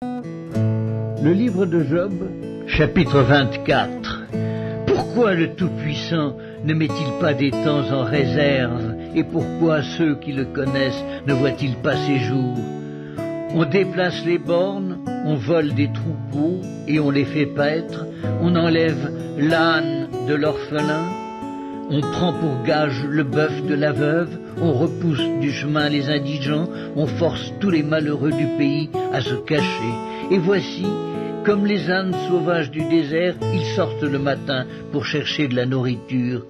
Le livre de Job, chapitre 24. Pourquoi le Tout-Puissant ne met-il pas des temps en réserve, et pourquoi ceux qui le connaissent ne voient-ils pas ses jours? On déplace les bornes, on vole des troupeaux et on les fait paître, on enlève l'âne de l'orphelin, on prend pour gage le bœuf de la veuve, on repousse du chemin les indigents, on force tous les malheureux du pays à se cacher. Et voici, comme les ânes sauvages du désert, ils sortent le matin pour chercher de la nourriture.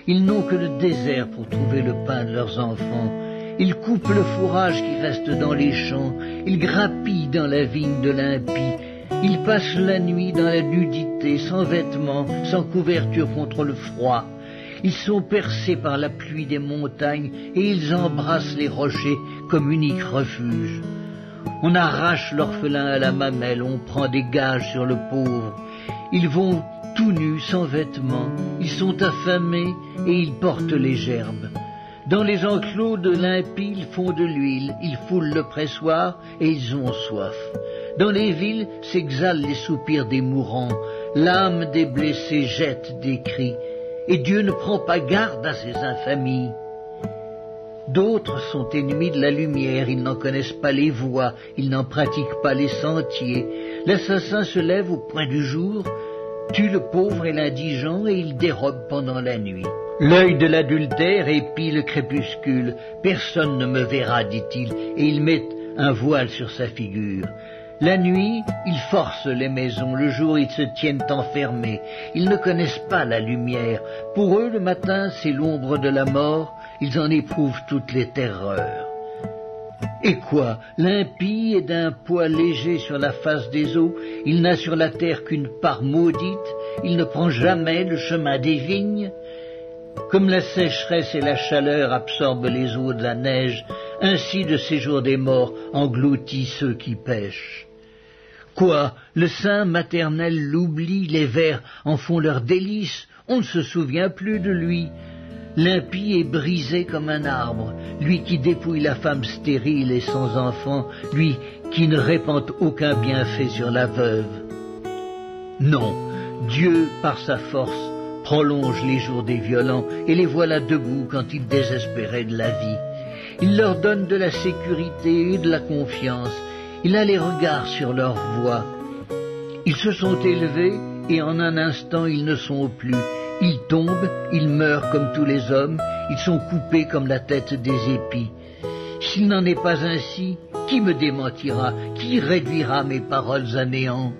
Ils n'ont que le désert pour trouver le pain de leurs enfants. Ils coupent le fourrage qui reste dans les champs. Ils grappillent dans la vigne de l'impie. Ils passent la nuit dans la nudité, sans vêtements, sans couverture contre le froid. Ils sont percés par la pluie des montagnes et ils embrassent les rochers comme unique refuge. On arrache l'orphelin à la mamelle, on prend des gages sur le pauvre. Ils vont tout nus, sans vêtements, ils sont affamés et ils portent les gerbes. Dans les enclos de l'impie, ils font de l'huile, ils foulent le pressoir et ils ont soif. Dans les villes s'exhalent les soupirs des mourants, l'âme des blessés jette des cris, et Dieu ne prend pas garde à ces infamies. D'autres sont ennemis de la lumière, ils n'en connaissent pas les voies, ils n'en pratiquent pas les sentiers. L'assassin se lève au point du jour, tue le pauvre et l'indigent et il dérobe pendant la nuit. L'œil de l'adultère épie le crépuscule, personne ne me verra, dit-il, et il met un voile sur sa figure. La nuit, ils forcent les maisons, le jour ils se tiennent enfermés. Ils ne connaissent pas la lumière. Pour eux, le matin, c'est l'ombre de la mort, ils en éprouvent toutes les terreurs. Et quoi? L'impie est d'un poids léger sur la face des eaux, il n'a sur la terre qu'une part maudite, il ne prend jamais le chemin des vignes. Comme la sécheresse et la chaleur absorbent les eaux de la neige, ainsi le séjour des morts engloutit ceux qui pêchent. Quoi? Le sein maternel l'oublie, les vers en font leur délice, on ne se souvient plus de lui. L'impie est brisé comme un arbre, lui qui dépouille la femme stérile et sans enfant, lui qui ne répand aucun bienfait sur la veuve. Non, Dieu, par sa force, prolonge les jours des violents et les voilà debout quand ils désespéraient de la vie. Il leur donne de la sécurité et de la confiance. Il a les regards sur leur voie. Ils se sont élevés et en un instant ils ne sont plus. Ils tombent, ils meurent comme tous les hommes, ils sont coupés comme la tête des épis. S'il n'en est pas ainsi, qui me démentira? Qui réduira mes paroles à néant?